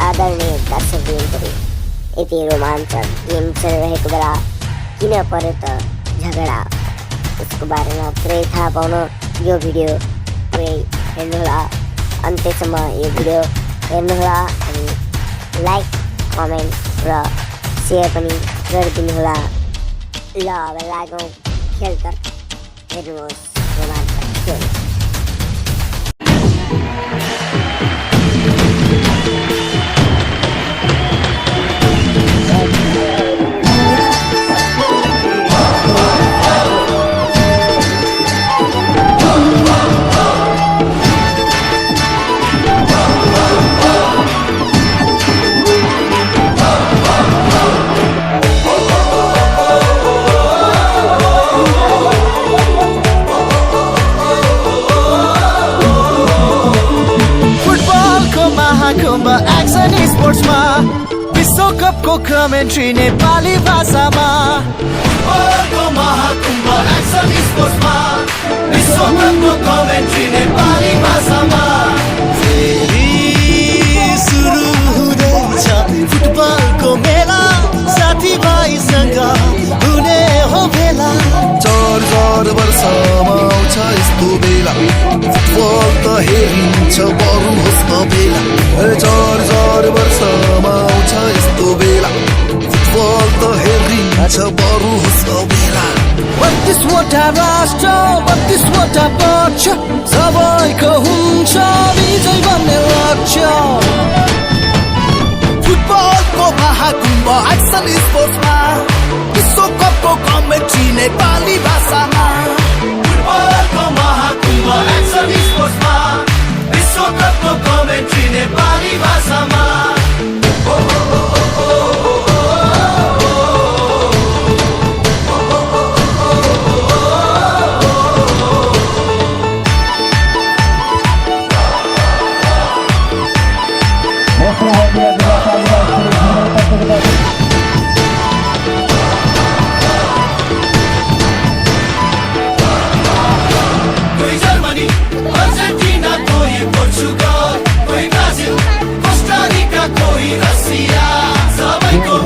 आदरणीय दर्शकवृन्दहरू, यति रोमाञ्चक गेम चलिरहेको बेला किन पर्यो त झगडा, यसको बारेमा पुरै थाहा पाउन यो भिडियो पुरै हेर्नुहोला। अन्त्यसम्म यो भिडियो हेर्नुहोला अनि लाइक, कमेन्ट र सेयर पनि गरिदिनुहोला। ल अब लागौँ खेलतर्फ, हेर्नुहोस् रोमाञ्चक खेल। एक्सन स्पोर्ट्समा विश्वकपको कमेन्ट्री नेपाली भाषामा। महाकुम्भ एक्सन स्पोर्ट्समा विश्वकपको कमेन्ट्री नेपाली भाषामा। सुरु हुँदैछ फुटबलको मेला, साथीभाइसँग हुने हो भेला। 4 वर्षमा आउँछ यस्तो बेला, फुटबल त हेरिन्छ बरु होस् बेला। 4 वर्षमा आउँछ यस्तो बेला, फुटबल त हेरिन्छ बरु होस् बेला। 32वटा राष्ट्र 32वटा पक्ष, सबैको हुन्छ विजय बन्ने लक्ष्य। फुटबलको महाकुम्भ एक्सन स्पोर्ट्समा विश्वकपको कमेन्ट्री नेपाली भाषामा। फुटबलको महाकुम्भ एक्सन स्पोर्ट्समा विश्वकपको कमेन्ट्री नेपाली भाषामा। कोही जर्मनी, अर्जेन्टिना, कोही पोर्चुगल, कोही ब्राजिल, कोस्टारिका, कोही रसिया, सबैको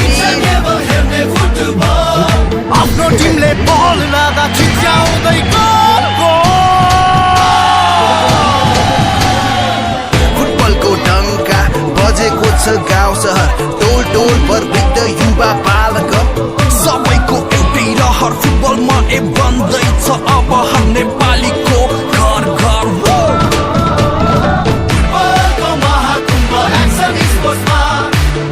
इच्छा केवल हेर्ने फुटबल। आफ्नो टिमले बल लाँदा चिच्याउँदै गोल गोल। फुटबलको डङ्का बजेको छ गाउँ सहर, टोल टोल भर वृद्ध युवा बालक, सबैको एउटै रहर। फुटबलमा बन्दैछ अब हर नेपालीको घर घर। फुटबलको महाकुम्भ एक्सन स्पोर्ट्समा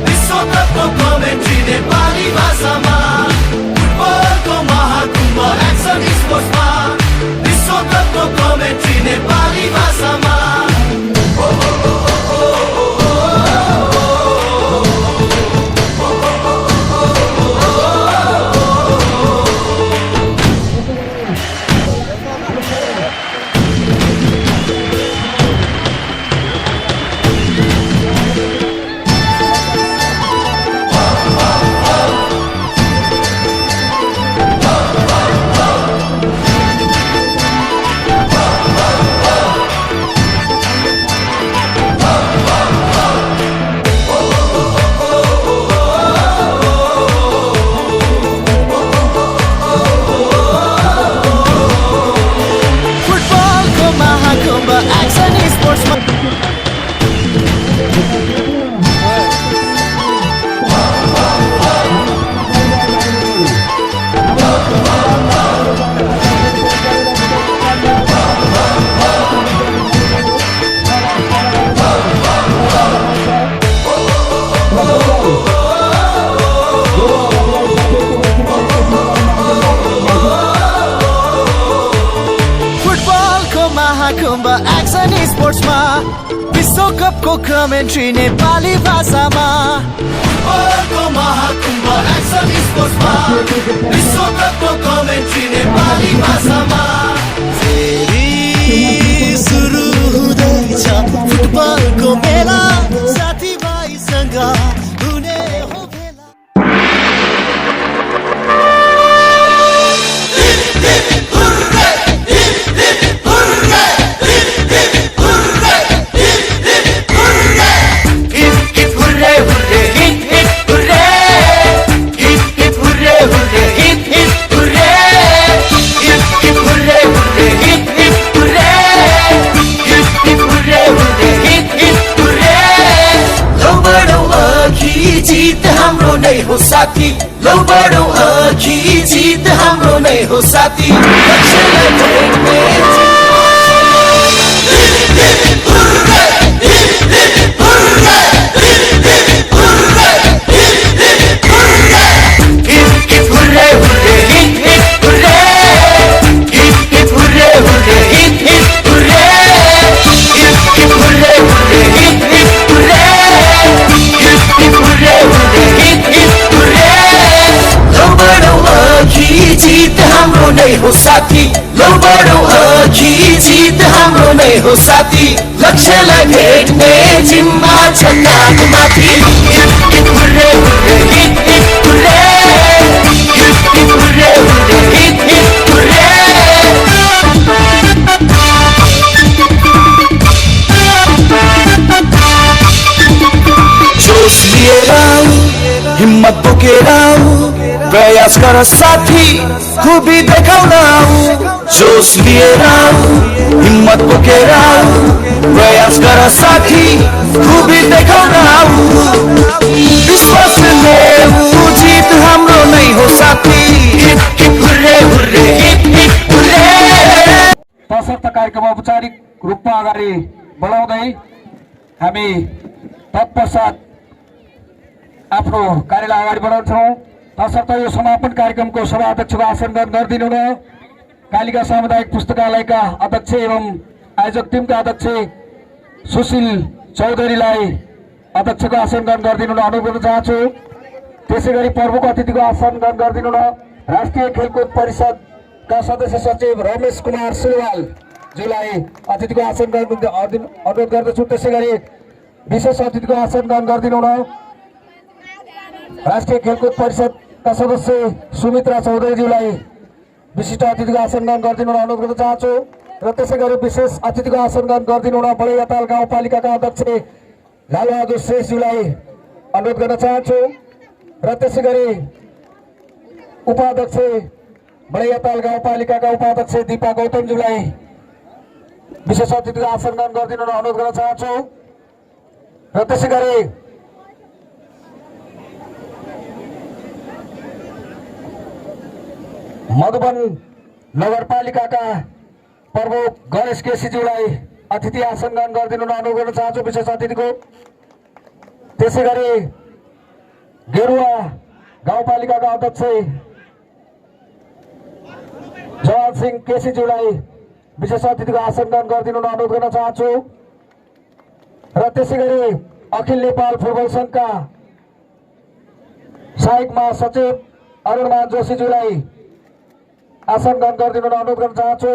विश्वकपको कमेन्ट्री नेपाली भाषामा। फुटबलको महाकुम्भ एक्सन स्पोर्ट्समा विश्वकपको कमेन्ट्री नेपाली भाषामा। महाकुम्भ एक्सन स्पोर्ट्समा विश्वकपको कमेन्ट्री नेपाली भाषामा। महाकुम्भ एक्सन स्पोर्ट्समा विश्वकपको कमेन्ट्री नेपाली भाषामा। फेरि सुरु हुँदै जीत हाम्रो नै हो साथी लौ बढौँ अघि जीत हाम्रो नै हो साथी लक्ष्यलाई भेट्ने जीत हाम्रो नै हो साथी लौ बढौँ अघि जीत हाम्रो नै हो साथी लक्ष्यलाई भेट्ने जिम्मा छ काँधमाथि hurray hurray hit hit hurray hit hit hurray hurray hit hit hurray जोश लिएर हिम्मत बोकेर प्रयास गर साथी खुबी देखाउन जोश लिएर हिम्मत बोकेर प्रयास गर साथी खुबी देखाउन विश्वास ल्याऊ जीत हाम्रो नै हो साथी hit hit hurray hurray hit hit hurray तसर्थ कार्यक्रम औपचारिक रूपमा अगाडि बढाउँदै हामी तत्पश्चात आफ्नो कार्यलाई अगाडि बढाउँछौँ। तसर्थ यो समापन कार्यक्रमको सभा अध्यक्षको आसन ग्रहण गरिदिनु न। कालिका सामुदायिक पुस्तकालयका अध्यक्ष एवं आयोजक टिमका अध्यक्ष सुशील चौधरीलाई अध्यक्षको आसन ग्रहण गरिदिनु न अनुरोध गर्न चाहन्छु। त्यसै गरी प्रमुख अतिथिको आसन ग्रहण गरिदिनु न। राष्ट्रिय खेलकुद परिषदका सदस्य सचिव रमेश कुमार सिलवालज्यूलाई अतिथिको आसन ग्रहण अनुरोध गर्दछु। त्यसै गरी विशेष अतिथिको आसन ग्रहण गरिदिनु न। राष्ट्रिय खेलकुद परिषदका सदस्य सुमित्रा चौधरीज्यूलाई विशिष्ट अतिथिको आसन ग्रहण गरिदिनु अनुरोध गर्न चाहन्छु। र त्यसै गरी विशेष अतिथिको आसन ग्रहण गरिदिनु बडैयाताल गाउँपालिकाका अध्यक्ष लालबहादुर श्रेष्ठज्यूलाई अनुरोध गर्न चाहन्छु। र त्यसै गरी उपाध्यक्ष बडैयाताल गाउँपालिकाका उपाध्यक्ष दीपा गौतमज्यूलाई विशेष अतिथिको आसन ग्रहण गरिदिनु अनुरोध गर्न चाहन्छु। र त्यसै गरी मधुबन नगरपालिकाका प्रमुख गणेश केसीज्यूलाई अतिथि आसन ग्रहण गरिदिनु अनुरोध गर्न चाहन्छु विशेष अतिथिको। त्यसै गरी गेरुवा गाउँपालिकाका अध्यक्ष जवान सिंह केसीज्यूलाई विशेष अतिथिको आसन ग्रहण गरिदिनु अनुरोध गर्न चाहन्छु। र त्यसै गरी अखिल नेपाल फुटबल संघका सहायक महासचिव अरुणमान जोशीज्यूलाई आसन ग्रहण गरिदिनु अनुरोध गर्न चाहन्छु।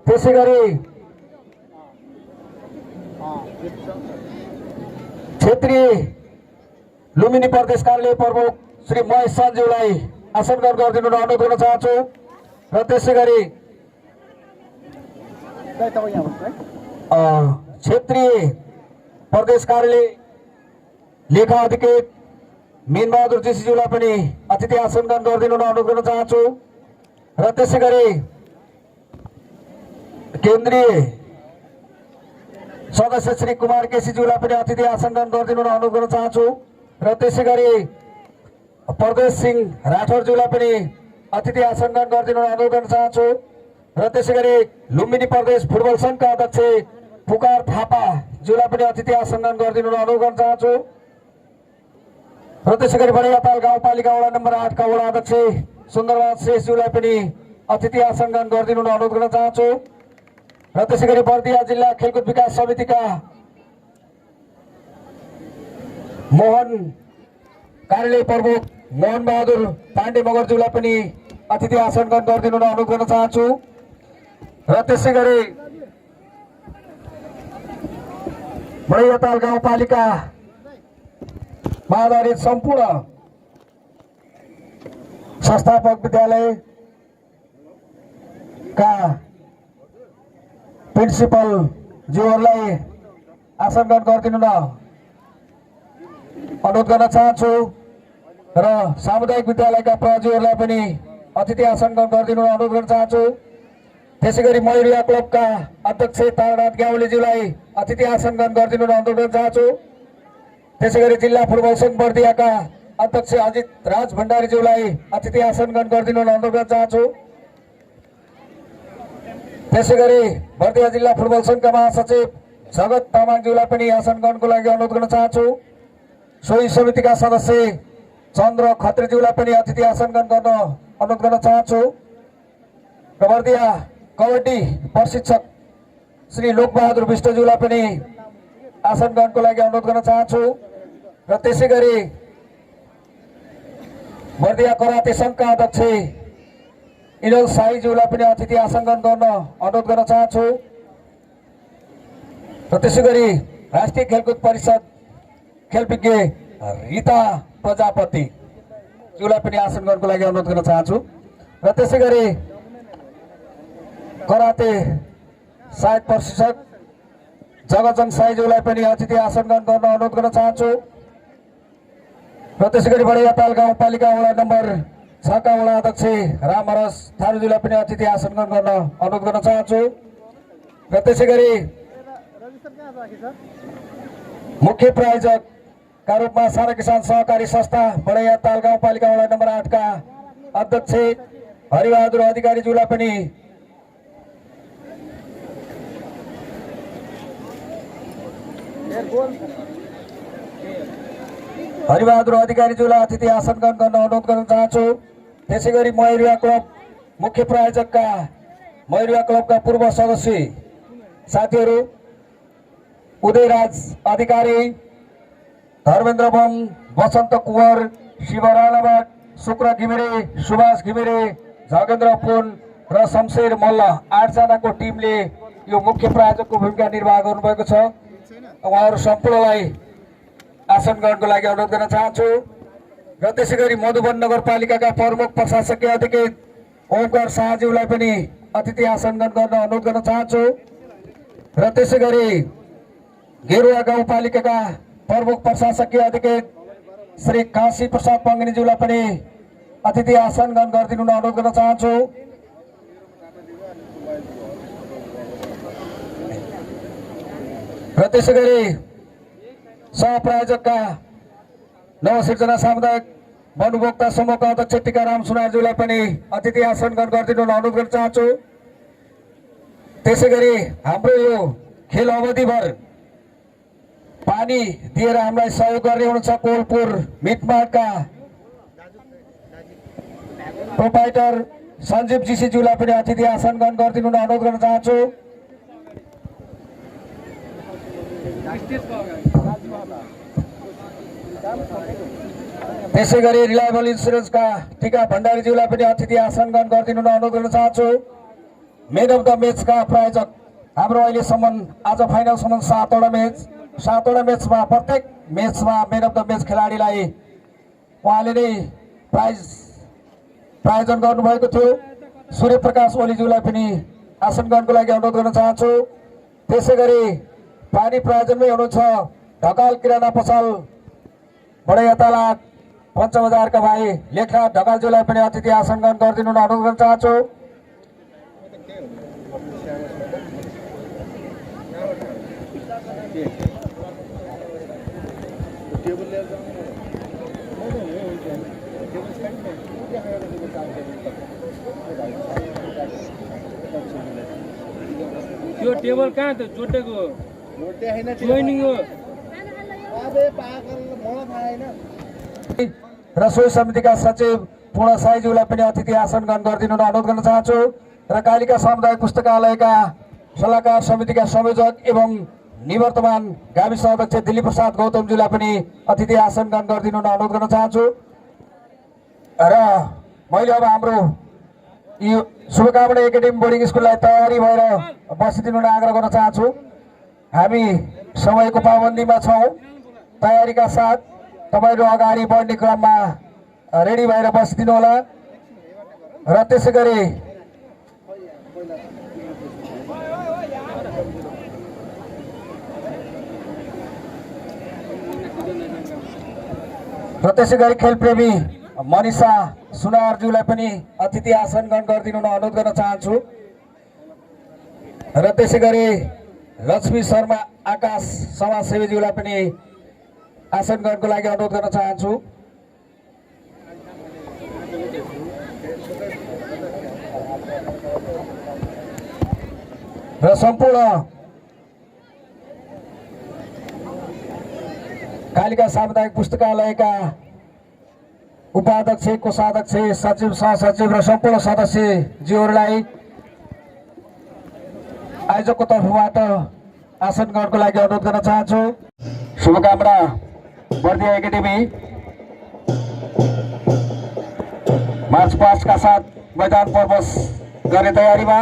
त्यसै गरी क्षेत्रीय लुम्बिनी प्रदेश कार्यालय प्रमुख श्री महेश सानज्यूलाई आसन ग्रहण गरिदिनु अनुरोध गर्न चाहन्छु। र त्यसै गरी क्षेत्रीय प्रदेश कार्यालय लेखा अधिकृत मीनबहादुर जोशीज्यूलाई पनि अतिथि आसन ग्रहण गरिदिनु अनुरोध गर्न चाहन्छु। र त्यसै गरी केन्द्रीय सदस्य श्री कुमार केसीज्यूलाई पनि अतिथि आसन ग्रहण गरिदिनु अनुरोध गर्न चाहन्छु। र त्यसै गरी प्रदेश सिंह राठौरज्यूलाई पनि अतिथि आसन ग्रहण गरिदिनु अनुरोध गर्न चाहन्छु। र त्यसै गरी लुम्बिनी प्रदेश फुटबल संघका अध्यक्ष पुकार थापाज्यूलाई पनि अतिथि आसन ग्रहण गरिदिनु अनुरोध गर्न चाहन्छु। र त्यसै गरी बडैयाताल गाउँपालिका वडा नम्बर 8 का वडा अध्यक्ष सुन्दरबहादुर श्रेष्ठज्यूलाई पनि अतिथि आसन ग्रहण गरिदिनु अनुरोध गर्न चाहन्छु। र त्यसै गरी बर्दिया जिल्ला खेलकुद विकास समितिका मोहन कार्यालय प्रमुख मोहन बहादुर पाण्डे मगरज्यूलाई पनि अतिथि आसन ग्रहण गरिदिनु अनुरोध गर्न चाहन्छु। र त्यसै गरी बडैयाताल गाउँपालिका आधारित सम्पूर्ण संस्थापक विद्यालय का प्रिन्सिपल ज्यूहरूलाई आसन ग्रहण गरिदिनु अनुरोध गर्न चाहन्छु। र सामुदायिक विद्यालयका प्रज्यूहरूलाई पनि अतिथि आसन ग्रहण गरिदिनु अनुरोध गर्न चाहन्छु। त्यसै गरी मयूरिया क्लबका अध्यक्ष तारानाथ ग्यावलीज्यूलाई अतिथि आसन ग्रहण गरिदिनु अनुरोध गर्न चाहन्छु। त्यसै गरी जिल्ला फुटबल संघ बर्दियाका अध्यक्ष अजित राज भण्डारीज्यूलाई अतिथि आसन ग्रहण गरिदिनु अनुरोध गर्न चाहन्छु। त्यसै गरी बर्दिया जिल्ला फुटबल संघका महासचिव जगत तामाङज्यूलाई पनि आसन ग्रहणको लागि अनुरोध गर्न चाहन्छु। सोही समितिका सदस्य चन्द्र खत्रीज्यूलाई पनि अतिथि आसन ग्रहण गर्न अनुरोध गर्न चाहन्छु। र बर्दिया कबड्डी प्रशिक्षक श्री लोकबहादुर विष्टज्यूलाई पनि आसन ग्रहणको लागि अनुरोध गर्न चाहन्छु। र त्यसै गरी बर्दिया कराते संघका अध्यक्ष इनोल साईज्यूलाई पनि अतिथि आसन ग्रहण गर्न अनुरोध गर्न चाहन्छु। र त्यसै गरी राष्ट्रिय खेलकुद परिषद खेलविज्ञ रिता प्रजापति ज्यूलाई पनि आसन ग्रहणको लागि अनुरोध गर्न चाहन्छु। र त्यसै गरी कराते सहायक प्रशिक्षक जगजङ साईज्यूलाई पनि अतिथि आसन ग्रहण गर्न अनुरोध गर्न चाहन्छु। र त्यसै गरी बढियाताल गाउँपालिका वडा नम्बर 6 का वडा अध्यक्ष रामहरस थारूज्यूलाई पनि अतिथि आसन ग्रहण गर्न अनुरोध गर्न चाहन्छु। र त्यसै गरी मुख्य प्रायोजकका रूपमा सारा किसान सहकारी संस्था बढियाताल गाउँपालिका वडा नम्बर 8 का अध्यक्ष हरिबहादुर अधिकारीज्यूलाई पनि अतिथि आसन ग्रहण गर्न अनुरोध गर्न चाहन्छु। त्यसै गरी मयूरिया क्लब मुख्य प्रायोजकका मयूरिया क्लबका पूर्व सदस्य साथीहरू उदयराज अधिकारी, धर्मेन्द्र बम, वसन्त कुवर, शिव राणाबाट, शुक्र घिमिरे, सुभाष घिमिरे, झगेन्द्र पुन र शमशेर मल्ल 8 जनाको टिमले यो मुख्य प्रायोजकको भूमिका निर्वाह गर्नुभएको छ। उहाँहरू सम्पूर्णलाई आसन ग्रहणको लागि अनुरोध गर्न चाहन्छु। र त्यसै गरी मधुबन नगरपालिकाका प्रमुख प्रशासकीय अधिकृत ओमकार शाहज्यूलाई पनि अतिथि आसन ग्रहण गर्न अनुरोध गर्न चाहन्छु। र त्यसै गरी गेरुवा गाउँपालिकाका प्रमुख प्रशासकीय अधिकृत श्री काशी प्रसाद पङ्गिनीज्यूलाई पनि अतिथि आसन ग्रहण गरिदिनु अनुरोध गर्न चाहन्छु। र त्यसै गरी सहप्रायोजकका नवसिर्जना सामुदायिक वनभोक्ता समूहका अध्यक्ष टीकाराम सुनारज्यूलाई पनि अतिथि आसन ग्रहण गरिदिनु अनुरोध गर्न चाहन्छु। त्यसै गरी हाम्रो यो खेल अवधिभर पानी दिएर हामीलाई सहयोग गर्ने हुनुहुन्छ कोलपुर मिटमार्टका प्रोपाइटर सञ्जीव जीसीज्यूलाई पनि अतिथि आसन ग्रहण गरिदिनु अनुरोध गर्न चाहन्छु। त्यसै गरी रिलायबल इन्सुरेन्सका टीका भण्डारीज्यूलाई पनि अतिथि आसन ग्रहण गरिदिनु अनुरोध गर्न चाहन्छु। मेन अफ द म्याचका प्रायोजक हाम्रो अहिलेसम्म आज फाइनलसम्म 7वटा म्याचमा प्रत्येक म्याचमा मेन अफ द म्याच खेलाडीलाई उहाँले नै प्रायोजन गर्नुभएको थियो। सूर्यप्रकाश ओलीज्यूलाई पनि आसन ग्रहणको लागि अनुरोध गर्न चाहन्छु। त्यसै गरी पानी प्रायोजनमै हुनुहुन्छ ढकाल किराना पसल बढियाताला पञ्चबजारका भाइ लेखनाथ ढकालज्यूलाई पनि अतिथि आसन ग्रहण गरिदिनु अनुरोध गर्न चाहन्छु। त्यो टेबल कहाँ त जोटेको जोइनिङ हो रसोई समितिका सचिव पूर्ण साईज्यूलाई पनि अतिथि आसन ग्रहण गरिदिनु अनुरोध गर्न चाहन्छु। र कालिका सामुदायिक पुस्तकालयका सल्लाहकार समितिका संयोजक एवं निवर्तमान गाविस अध्यक्ष दिलीप प्रसाद गौतमज्यूलाई पनि अतिथि आसन ग्रहण गरिदिनु अनुरोध गर्न चाहन्छु। र मैले अब हाम्रो यो शुभकामना एकाडेमी बोर्डिङ स्कुललाई तयारी भएर बसिदिनु आग्रह गर्न चाहन्छु। हामी समयको पाबन्दीमा छौँ। तयारीका साथ तपाईहरु अगाडि बढ्ने क्रममा रेडी भएर बसिदिनु होला। र त्यसै गरी खेलप्रेमी मनिषा सुनारज्यूलाई पनि अतिथि आसन ग्रहण गरिदिनु अनुरोध गर्न चाहन्छु। र त्यसै गरी लक्ष्मी शर्मा आकाश समाजसेवीज्यूलाई पनि आसन गर्नको लागि अनुरोध गर्न चाहन्छु। र सम्पूर्ण कालिका सामुदायिक पुस्तकालयका उपाध्यक्ष, कोषाध्यक्ष, सचिव, सहसचिव र सम्पूर्ण सदस्यज्यूहरूलाई आयोजकको तर्फबाट आसन ग्रहणको लागि अनुरोध गर्न चाहन्छु। शुभकामना। बर्दिया एकाडेमी मार्च पास्टका साथ मैदान प्रवेश गर्ने तयारीमा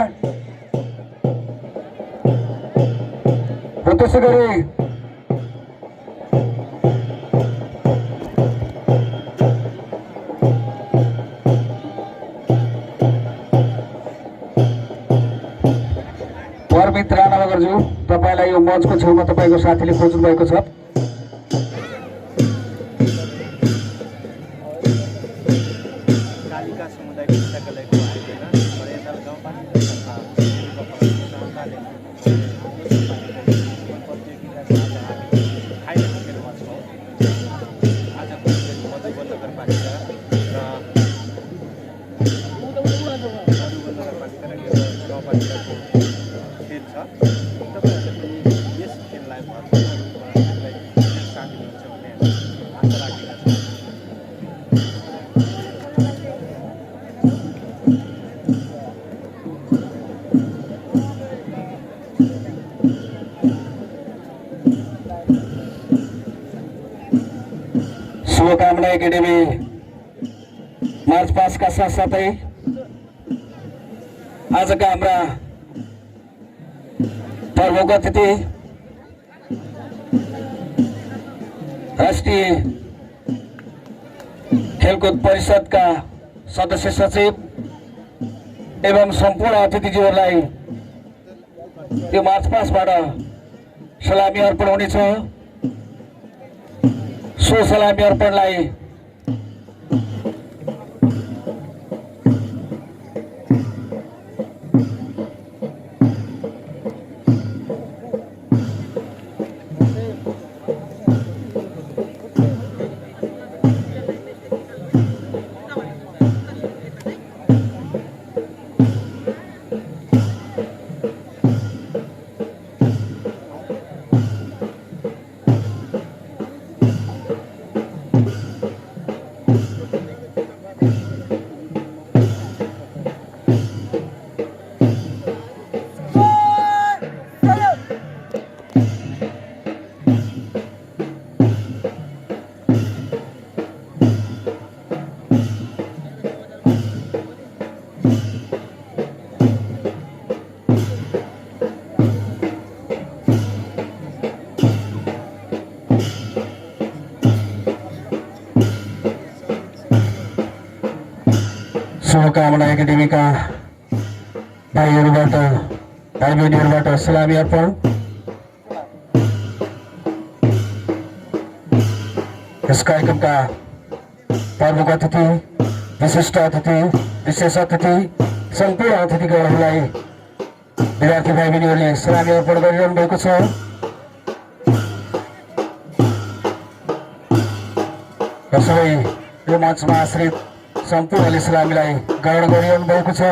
र त्यसै गरी परमित राणा मगरज्यू, तपाईँलाई यो मञ्चको छेउमा तपाईँको साथीले खोज्नु भएको छ। कालिका समुदाय पुस्तकालयको आयोजना बरेदाल गाउँपालिका तथा सहकाले प्रतियोगिता आज हामी खाइरहेका छौँ। आजको मधुबन नगरपालिका र गाउँपालिकाको खेल छ। तपाईँहरूले पनि यस खेललाई महत्त्वपूर्ण रूपमा सामेल हुन्छ भन्ने आशा राखेका छौँ। शुभकामना एकाडेमी मार्च पास्टका साथसाथै आजका हाम्रा प्रमुख अतिथि राष्ट्रिय खेलकुद परिषदका सदस्य सचिव एवं सम्पूर्ण अतिथिज्यूहरूलाई यो मार्च पास्टबाट सलामी अर्पण हुनेछ। सो सलामी अर्पणलाई शुभकामना एकाडेमीका भाइहरूबाट, भाइ बहिनीहरूबाट सलामी अर्पण। यस कार्यक्रमका प्रमुख अतिथि, विशिष्ट अतिथि, विशेष अतिथि, सम्पूर्ण अतिथिगणहरूलाई विद्यार्थी भाइ बहिनीहरूले सलामी अर्पण गरिरहनु भएको छ। र सबै यो मञ्चमा आश्रित सम्पूर्णले सलामीलाई ग्रहण गरिरहनु भएको छ।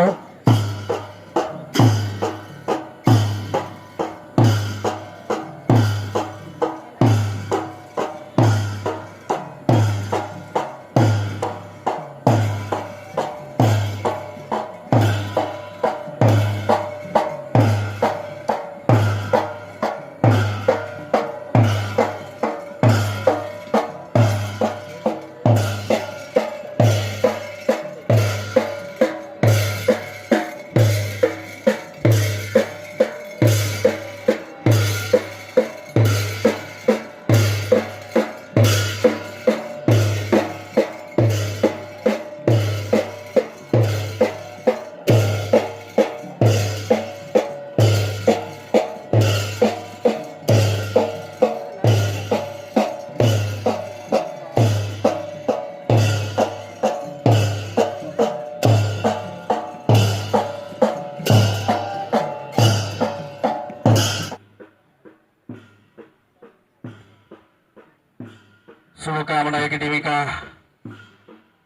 शुभकामना एकाडेमीका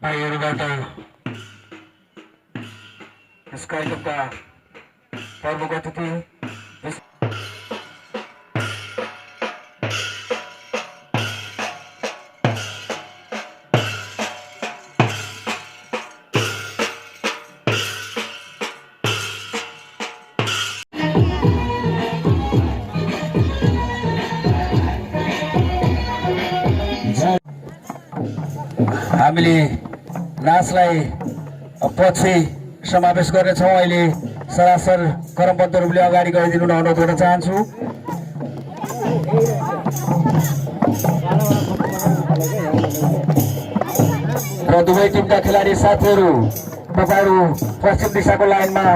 भाइहरूबाट यस कार्यक्रमका प्रमुख अतिथि हामीले नाचलाई पछि समावेश गर्नेछौँ। अहिले सरासर क्रमबद्ध रूपले अगाडि गइदिनु अनुरोध गर्न चाहन्छु। र दुवै टिमका खेलाडी साथीहरू तपाईहरू पश्चिम दिशाको लाइनमा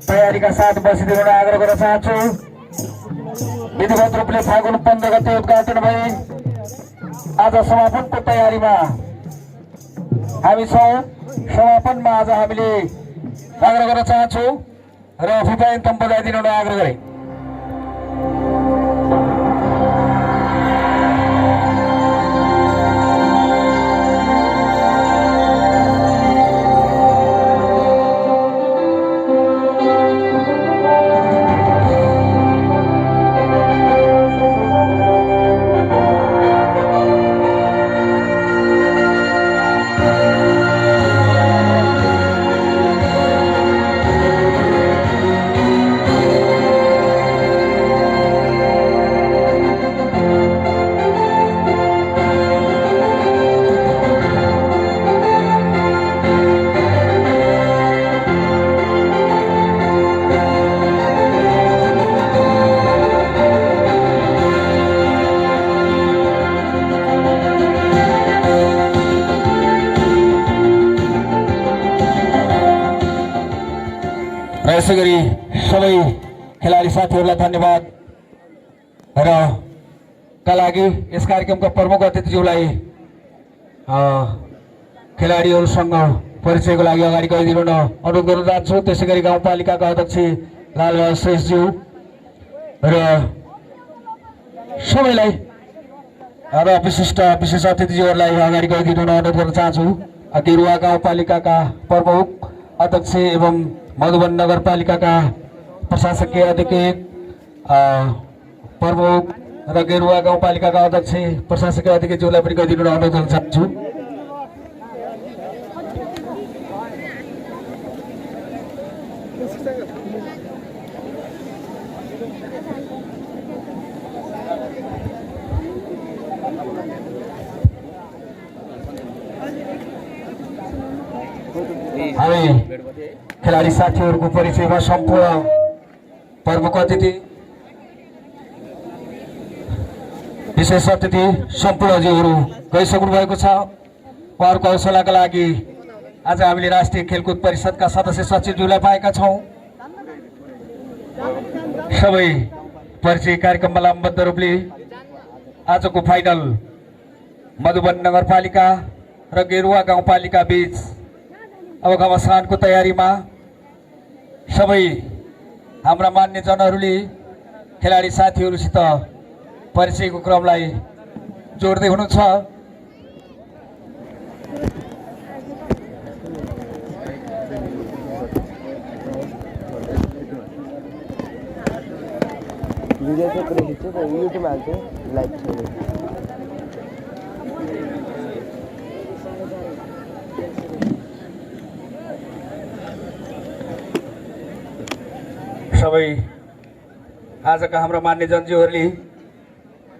तयारीका साथ बसिदिनु आग्रह गर्न चाहन्छु। विधिवत रूपले फागुन 15 गते उद्घाटन भए आज समापनको तयारीमा हामी छौँ। समापनमा आज हामीले आग्रह गर्न चाहन्छौँ र फिफा एन्थम बजाइदिनु आग्रह गरे। यसै गरी सबै खेलाडी साथीहरूलाई धन्यवाद र का लागि यस कार्यक्रमका प्रमुख अतिथिज्यूलाई खेलाडीहरूसँग परिचयको लागि अगाडि गइदिनु अनुरोध गर्न चाहन्छु। त्यसै गरी गाउँपालिकाका अध्यक्ष लालबहादुर श्रेष्ठज्यू र सबैलाई र विशेष अतिथिज्यूहरूलाई अगाडि गइदिनु अनुरोध गर्न चाहन्छु। गेरुवा गाउँपालिकाका प्रमुख अध्यक्ष एवं मधुबन नगरपालिकाका प्रशासकीय अधिकृत प्रमुख र गेरुवा गाउँपालिकाका अध्यक्ष प्रशासकीय अधिकृतज्यूलाई पनि गइदिनु अनुरोध गर्न चाहन्छु। हामी खेलाडी साथीहरूको परिचयमा सम्पूर्ण प्रमुख अतिथि विशेष अतिथि सम्पूर्णज्यूहरू गइसक्नु भएको छ। उहाँहरूको हौसलाका लागि आज हामीले राष्ट्रिय खेलकुद परिषदका सदस्य सचिवज्यूलाई पाएका छौँ। सबै परिचय कार्यक्रममा लामबद्ध रूपले आजको फाइनल मधुबन नगरपालिका र गेरुवा गाउँपालिका बीच अब घमासानको तयारीमा सबै हाम्रा मान्यजनहरूले खेलाडी साथीहरूसित परिचयको क्रमलाई जोड्दै हुनुहुन्छ। युट्युबमा हाल्छु लाइभ सबै आजका हाम्रा मान्यजनज्यूहरूले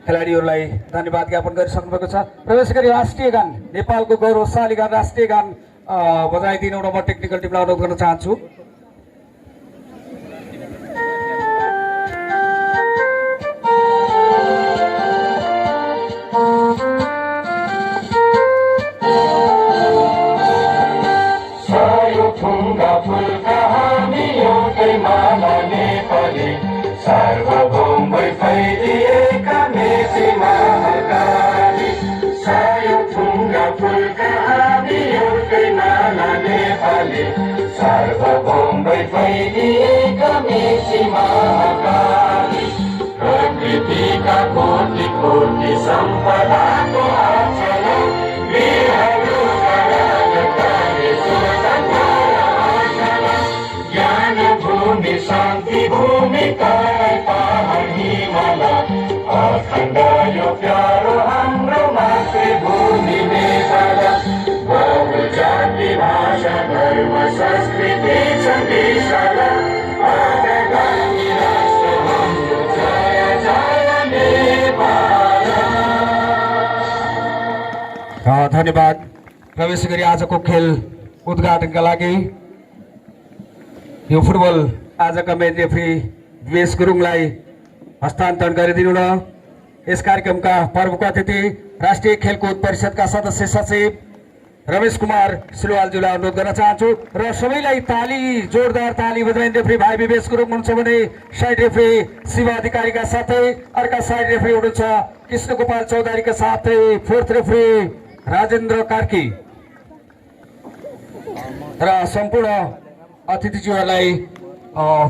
खेलाडीहरूलाई धन्यवाद ज्ञापन गरिसक्नु भएको छ। र यसै गरी राष्ट्रिय गान नेपालको गौरवशाली गान राष्ट्रिय गान बजाइदिनु म टेक्निकल टिमलाई अनुरोध गर्न चाहन्छु। सार्वभौम फैलिएका मेची महाकाली सायो ठुङ्गा फुलका हामी एउटै माला नेपाली सार्वभौम फैलिएका मेची महाकाली प्रकृतिका कोटि कोटि सम्पदाको आशा अखण्ड यो प्यारो हाम्रो मातृभूमि नेपाल बहु जाति भाषा धर्म संस्कृति छ विशाल अग्रगामी राष्ट्र हाम्रो जय जय नेपाल। धन्यवाद। प्रवेश गरी आजको खेल उद्घाटनका लागि यो फुटबल आजका मेन रेफ्री द्वेष गुरुङलाई हस्तान्तरण गरिदिनु न। यस कार्यक्रमका प्रमुख अतिथि राष्ट्रिय खेलकुद परिषदका सदस्य सचिव रमेश कुमार सिलवालज्यूलाई अनुरोध गर्न चाहन्छु र सबैलाई ताली जोरदार ताली बजाइन रेफ्री भाइ विवेश गुरुङ हुनुहुन्छ भने साइड रेफ्री शिव अधिकारीका साथै अर्का साइड रेफ्री हुनुहुन्छ कृष्ण गोपाल चौधरीका साथै फोर्थ रेफ्री राजेन्द्र कार्की र सम्पूर्ण अतिथिज्यूहरूलाई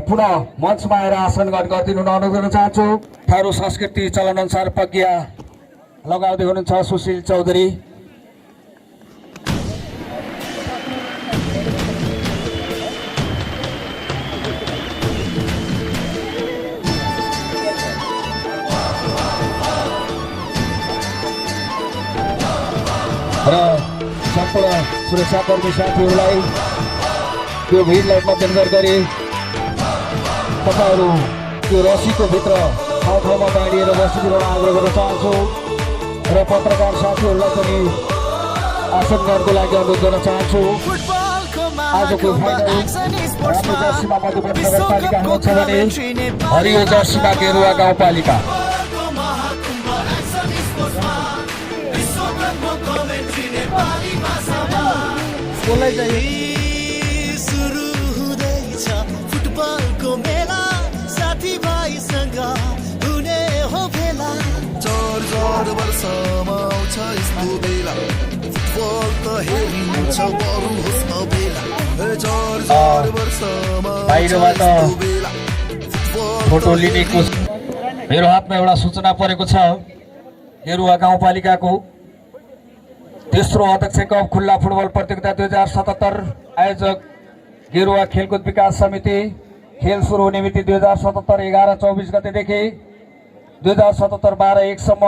पुनः मञ्चमा आएर आसन ग्रहण गरिदिनु अनुरोध गर्न चाहन्छु। थारू संस्कृति चलन अनुसार प्रज्ञा लगाउँदै हुनुहुन्छ सुशील चौधरी। र सम्पूर्ण सुरक्षाकर्मी साथीहरूलाई त्यो भिडलाई मध्यनजर गरी तपाईँहरू त्यो रसीको भित्र ठाउँ ठाउँमा बाँडिएर बसिदिन आग्रह गर्न चाहन्छु र पत्रकार साथीहरूलाई पनि आसन ग्रहणको लागि अनुरोध गर्न चाहन्छु। आजको फाइनल राम्रो जर्सीमा मधुबन नगरपालिका हुनुहुन्छ भने हरियो जर्सीमा गेरुवा गाउँपालिका। सुरु हुँदैछ फुटबलको मेला साथीभाइसँग हुने हो भेला। चार चार वर्षमा आउँछ यस्तो बेला फुटबल त हेरिन्छ बरु होस् न बेला। चार चार वर्षमा बाहिरबाट फोटो लिनेको मेरो हातमा एउटा सूचना परेको छ। गेरुवा गाउँपालिकाको तेस्रो अध्यक्ष कप खुल्ला फुटबल प्रतियोगिता 2077 आयोजक गेरुवा खेलकुद विकास समिति खेल सुरु हुने मिति 2077 11-24 गतेदेखि 2077 12-1 सम्म।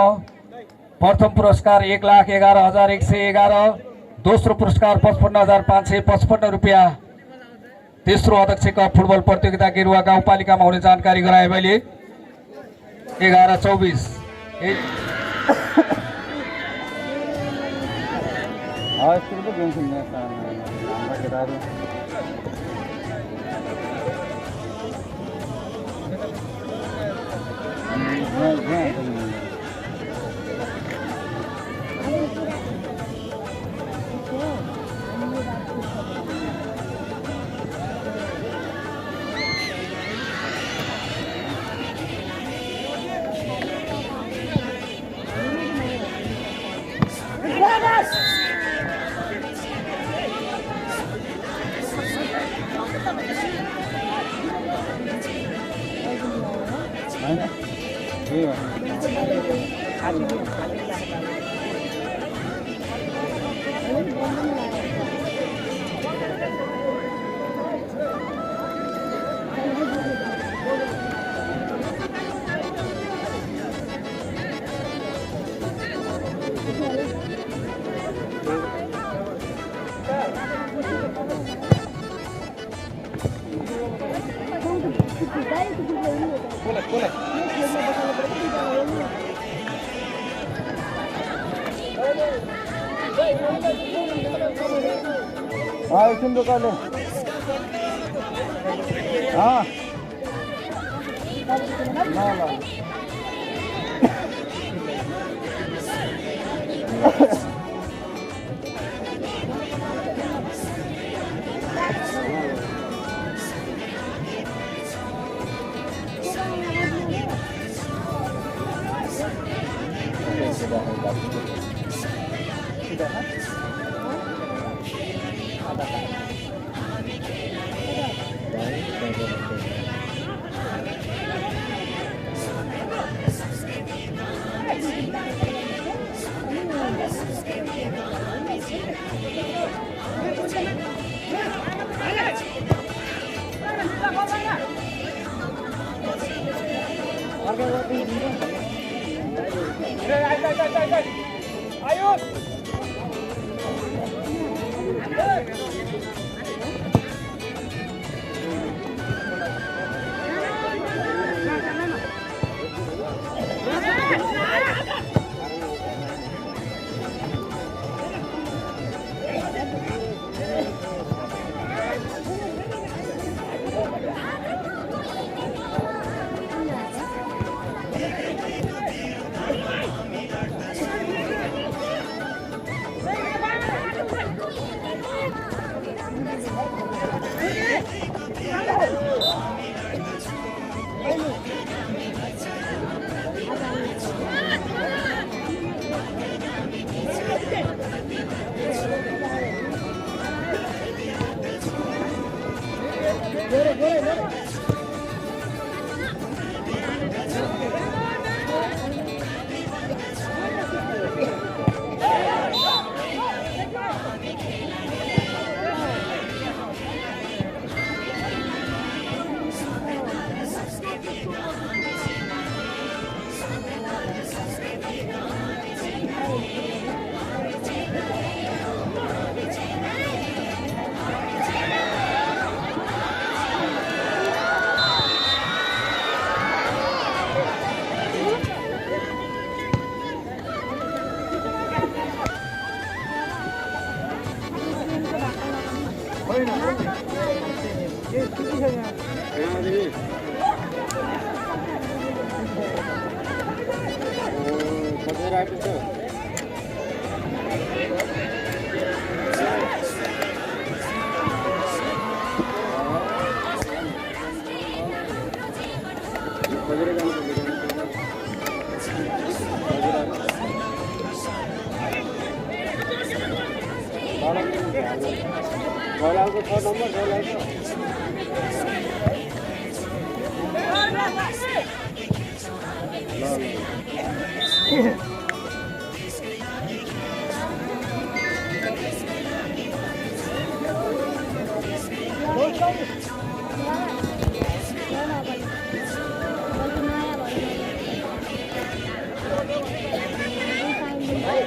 प्रथम पुरस्कार 1,11,111, दोस्रो पुरस्कार 55,555 रुपियाँ। तेस्रो अध्यक्ष कप फुटबल प्रतियोगिता गेरुवा गाउँपालिकामा हुने जानकारी गराए मैले 11-24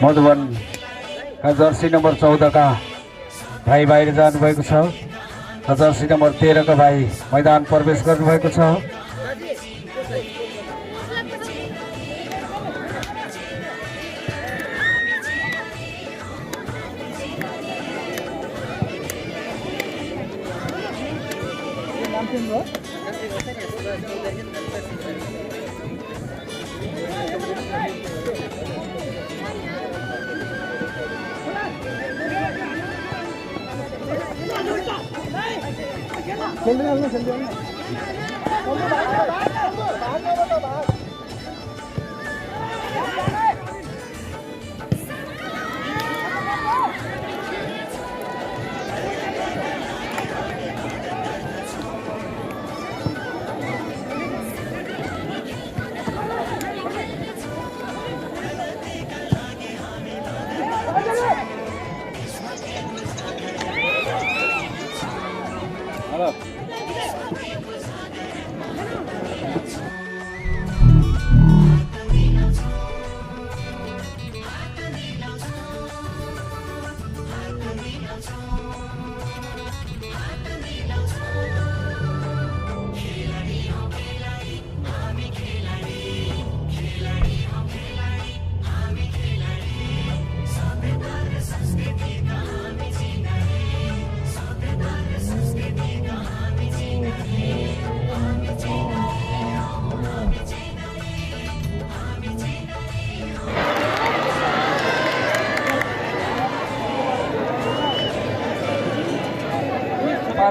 मधुबन का जर्सी नंबर 14 का भाई बाहिर जानुभएको छ र जर्सी नंबर 13 का भाई मैदान प्रवेश गर्नुभएको छ।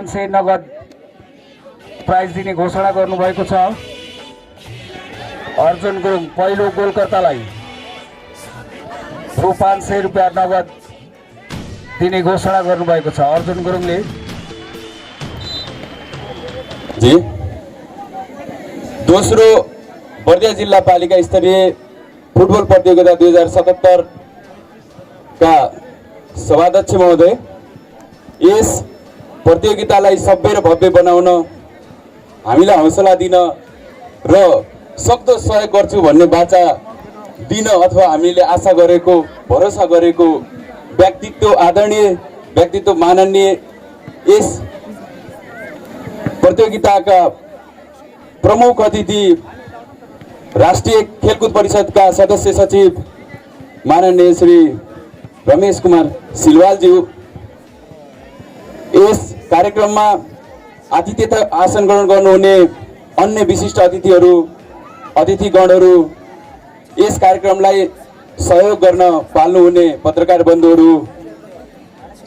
से नगद प्राइज दिने घोषणा गर्नुभएको छ। अर्जुन गुरुङ पहिलो गोलकर्तालाई रु 500 रुपैयाँ नगद दिने घोषणा गर्नुभएको छ अर्जुन गुरुङले। जी दोस्रो बर्दिया जिल्ला पालिका स्तरीय फुटबल प्रतियोगिता 2077 का सभाध्यक्ष महोदय, यस प्रतियोगितालाई सभ्य र भव्य बनाउन हामीलाई हौसला दिन र सक्दो सहयोग गर्छु भन्ने बाचा दिन अथवा हामीले आशा गरेको भरोसा गरेको व्यक्तित्व आदरणीय व्यक्तित्व माननीय यस प्रतियोगिताका प्रमुख अतिथि राष्ट्रिय खेलकुद परिषदका सदस्य सचिव माननीय श्री रमेश कुमार सिलवालज्यू, यस कार्यक्रममा आतिथ्यता आसन ग्रहण गर्नुहुने अन्य विशिष्ट अतिथिगणहरू, यस कार्यक्रमलाई सहयोग गर्न पाल्नुहुने पत्रकार बन्धुहरू,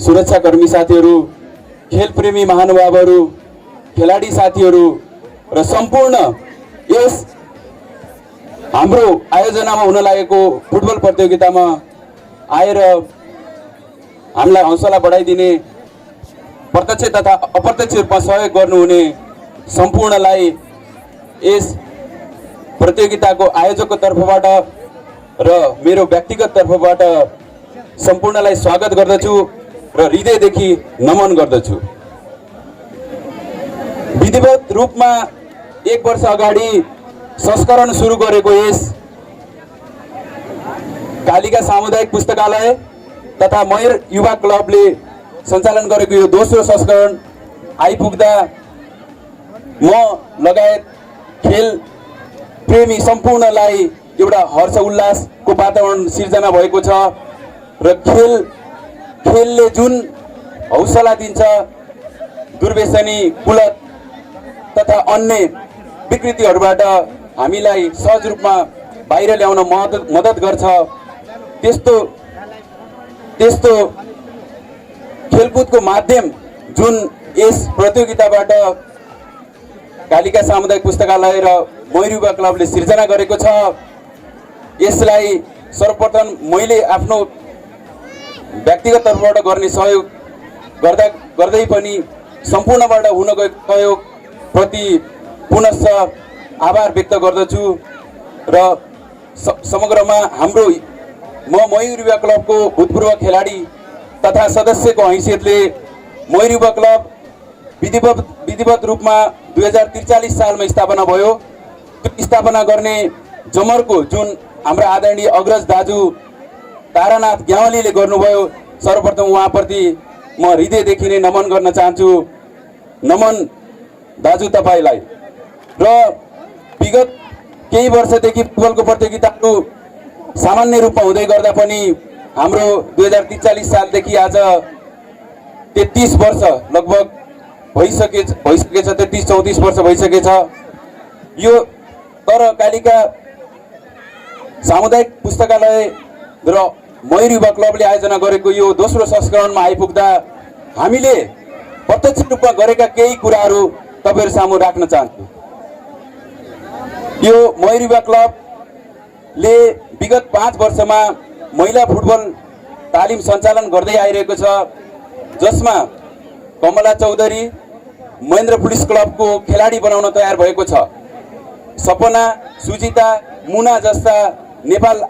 सुरक्षाकर्मी साथीहरू, खेलप्रेमी महानुभावहरू, खेलाडी साथीहरू र सम्पूर्ण यस हाम्रो आयोजनामा हुन लागेको फुटबल प्रतियोगितामा आएर हामीलाई हौसला बढाइदिने प्रत्यक्ष तथा अप्रत्यक्ष रूपमा सहयोग गर्नुहुने सम्पूर्णलाई यस प्रतियोगिताको आयोजकको तर्फबाट र मेरो व्यक्तिगत तर्फबाट सम्पूर्णलाई स्वागत गर्दछु र हृदयदेखि नमन गर्दछु। विधिवत रूपमा 1 वर्ष अगाडि संस्करण सुरु गरेको यस कालिका सामुदायिक पुस्तकालय तथा मयूर युवा क्लबले सञ्चालन गरेको यो दोस्रो संस्करण आइपुग्दा म लगायत खेल प्रेमी सम्पूर्णलाई एउटा हर्ष उल्लासको वातावरण सिर्जना भएको छ र खेलले जुन हौसला दिन्छ, दुर्व्यसनी कुलत तथा अन्य विकृतिहरूबाट हामीलाई सहज रूपमा बाहिर ल्याउन मद्दत गर्छ। त्यस्तो खेलकुदको माध्यम जुन यस प्रतियोगिताबाट कालिका सामुदायिक पुस्तकालय र मयूर युवा क्लबले सिर्जना गरेको छ, यसलाई सर्वप्रथम मैले आफ्नो व्यक्तिगत तर्फबाट गर्ने सहयोग गर्दै पनि सम्पूर्णबाट हुन गएको सहयोग प्रति पुनश्च आभार व्यक्त गर्दछु र समग्रमा हाम्रो म मयूर युवा क्लबको भूतपूर्व खेलाडी तथा सदस्यको हैसियतले मयूर युवा क्लब विधिवत रूपमा 2043 सालमा स्थापना भयो। त्यो स्थापना गर्ने जमर्को जुन हाम्रो आदरणीय अग्रज दाजु तारानाथ ग्यावालीले गर्नुभयो, सर्वप्रथम उहाँप्रति म हृदयदेखि नै नमन गर्न चाहन्छु। नमन दाजु तपाईँलाई। र विगत केही वर्षदेखि फुटबलको प्रतियोगिताहरू सामान्य रूपमा हुँदै गर्दा पनि हाम्रो 2043 सालदेखि आज 33 वर्ष लगभग भइसकेछ 33-34 वर्ष भइसकेछ। यो तर कालिका सामुदायिक पुस्तकालय र मयूर युवा क्लबले आयोजना गरेको यो दोस्रो संस्करणमा आइपुग्दा हामीले प्रत्यक्ष रूपमा गरेका केही कुराहरू तपाईहरु सामु राख्न चाहन्छु। यो मयूर युवा क्लबले विगत 5 वर्षमा महिला फुटबल तालिम सञ्चालन गर्दै आइरहेको छ, जसमा कमला चौधरी महेन्द्र पुलिस क्लबको खेलाडी बनाउन तयार भएको छ। सपना, सुजिता, मुना जस्ता नेपाल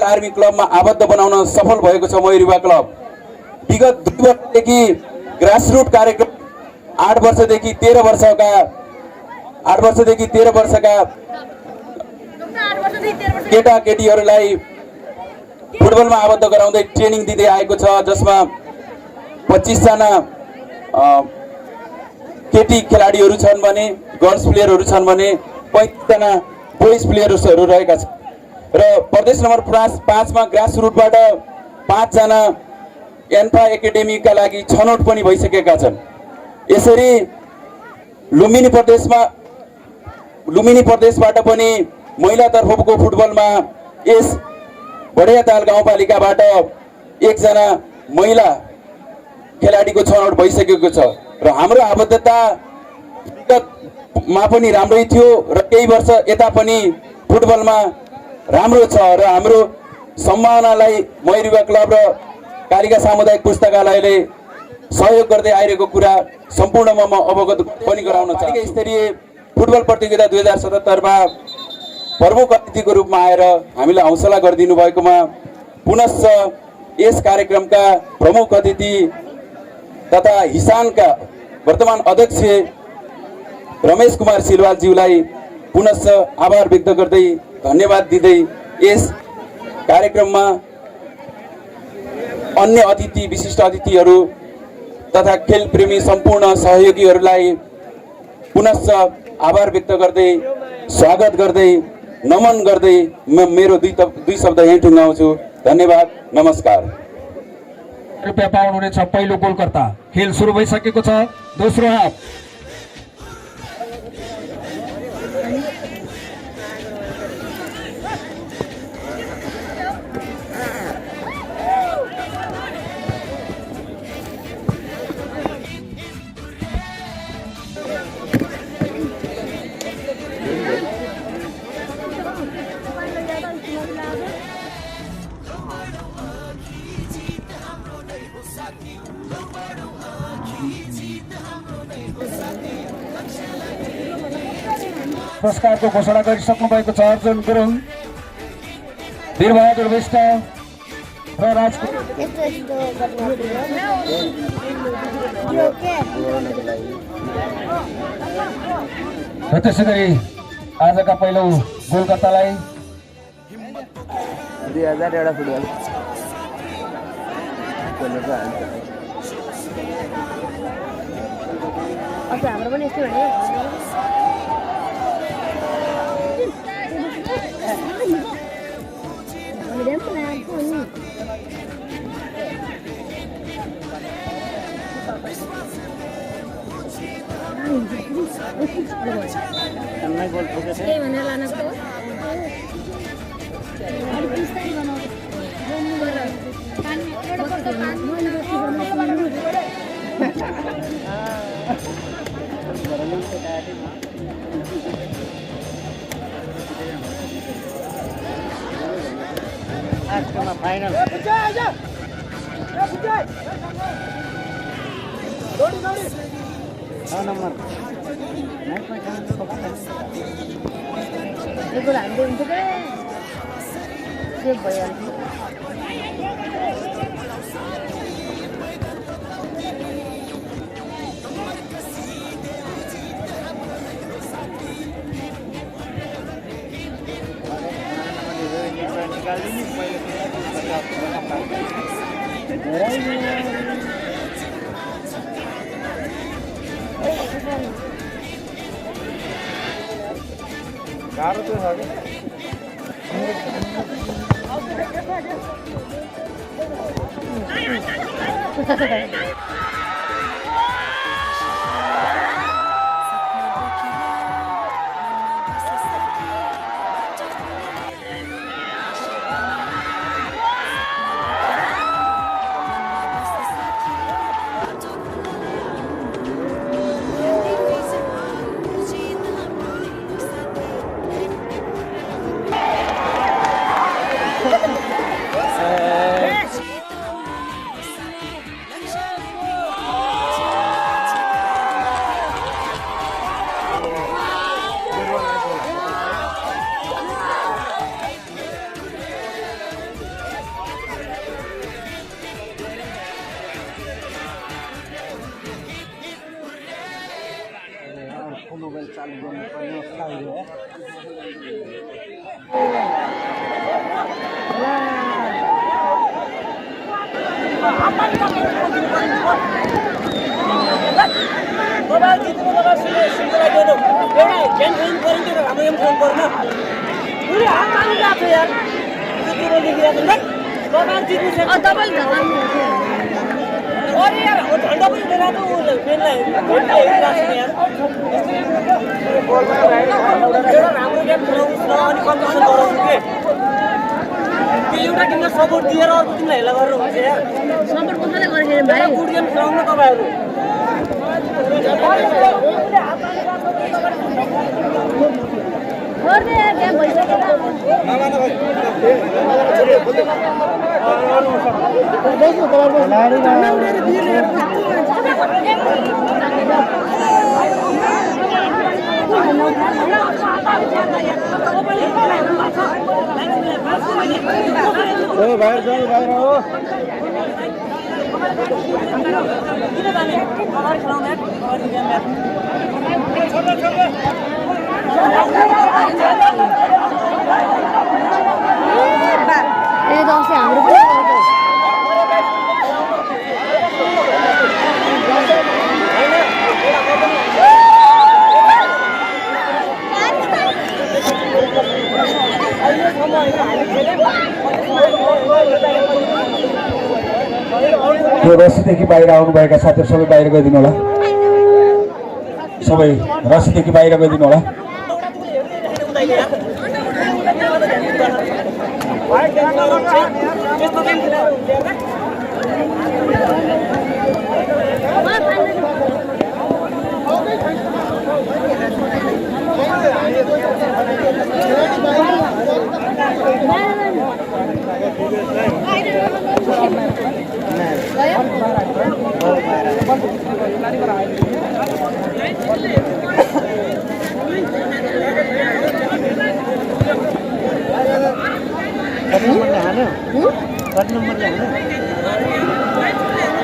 आर्मी क्लबमा आबद्ध बनाउन सफल भएको छ मयूर युवा क्लब। विगत 2 वर्षदेखि ग्रासरुट कार्यक्रम 8 वर्षदेखि 13 वर्षका केटा-केटीहरूलाई फुटबलमा आबद्ध गराउँदै ट्रेनिङ दिँदै आएको छ, जसमा 25 जना केटी खेलाडीहरू छन् भने गर्ल्स प्लेयरहरू छन् भने 35 जना बोइज प्लेयर्सहरू रहेका छन्। र प्रदेश नम्बर 5 मा ग्रासरुटबाट 5 जना एन्फा एकाडेमीका लागि छनौट पनि भइसकेका छन्। यसरी लुम्बिनी प्रदेशबाट पनि महिला तर्फको फुटबलमा यस बढियाताल गाउँपालिकाबाट 1 जना महिला खेलाडीको छनौट भइसकेको छ। र हाम्रो आबद्धता विगतमा पनि राम्रै थियो र केही वर्ष यता पनि फुटबलमा राम्रो छ र हाम्रो सम्भावनालाई मयूर युवा क्लब र कालिका सामुदायिक पुस्तकालयले सहयोग गर्दै आइरहेको कुरा सम्पूर्णमा म अवगत पनि गराउन चाहन्छु। स्तरीय फुटबल प्रतियोगिता 2077 मा प्रमुख अतिथिको रूपमा आएर हामीलाई हौसला गरिदिनु भएकोमा पुनश्च यस कार्यक्रमका प्रमुख अतिथि तथा हिसानका वर्तमान अध्यक्ष रमेश कुमार सिलवालज्यूलाई पुनश्च आभार व्यक्त गर्दै धन्यवाद दिँदै यस कार्यक्रममा अन्य अतिथि विशिष्ट अतिथिहरू तथा खेलप्रेमी सम्पूर्ण सहयोगीहरूलाई पुनश्च आभार व्यक्त गर्दै स्वागत गर्दै नमन गर्दै म मेरो दुई शब्द यहीँ टुङ्गाउँछु। धन्यवाद, नमस्कार। रुपियाँ पाउनुहुनेछ पहिलो गोलकर्ता। खेल सुरु भइसकेको छ। दोस्रो हाफ पुरस्कारको घोषणा गरिसक्नु भएको छ। अर्जुन गुरुङ, वीरबहादुर विष्ट र राज त्यसै गरी आजका पहिलो गोलकर्तालाई 2000 एउटा फुटबल हाम्रो पनि यस्तो भने फाइनल नम्बर हाम्रो हुन्छ के भइहाल्छ। गाह्रो त छ मोबाइल चालू गर्नुपर्ने अवस्था हो। मोबाइल जित्नु मोबाइल सिङ्गलाई दिनु एउटा गेम खेल्नु पर्यो त्यो हाम्रो गेम खेल्नु पर्दैन पुरै हात तानिरहेको छ यार जित्नु लेखिरहेको छ मोबाइल जित्नु छ तपाईले अरे यार ओ झन्डा पनि लिएर त उ मेनलाई हेरिरहेको छ यार एउटा राम्रो गेम खेलाउनुस् न अनि कम्पिटिसन गराउनु के त्यो एउटा टिमलाई सपोर्ट दिएर अर्को टिमलाई हेला गरेर हुन्छ यार सपोर्ट कसले गरेको भाइ गुड गेम खेलाउनु तपाईहरु गर्दै यार गेम भइसक्यो नमान्नु भाइ ओ बाहिर जाऊ बाहिर हो किन जाने अगाडि खेलाउनु यार अगाडि गेम यार छोड्नु छोड्नु यो रस्सीदेखि बाहिर आउनुभएका साथीहरू सबै बाहिर गइदिनु होला। सबै रस्सीदेखि बाहिर गइदिनु होला।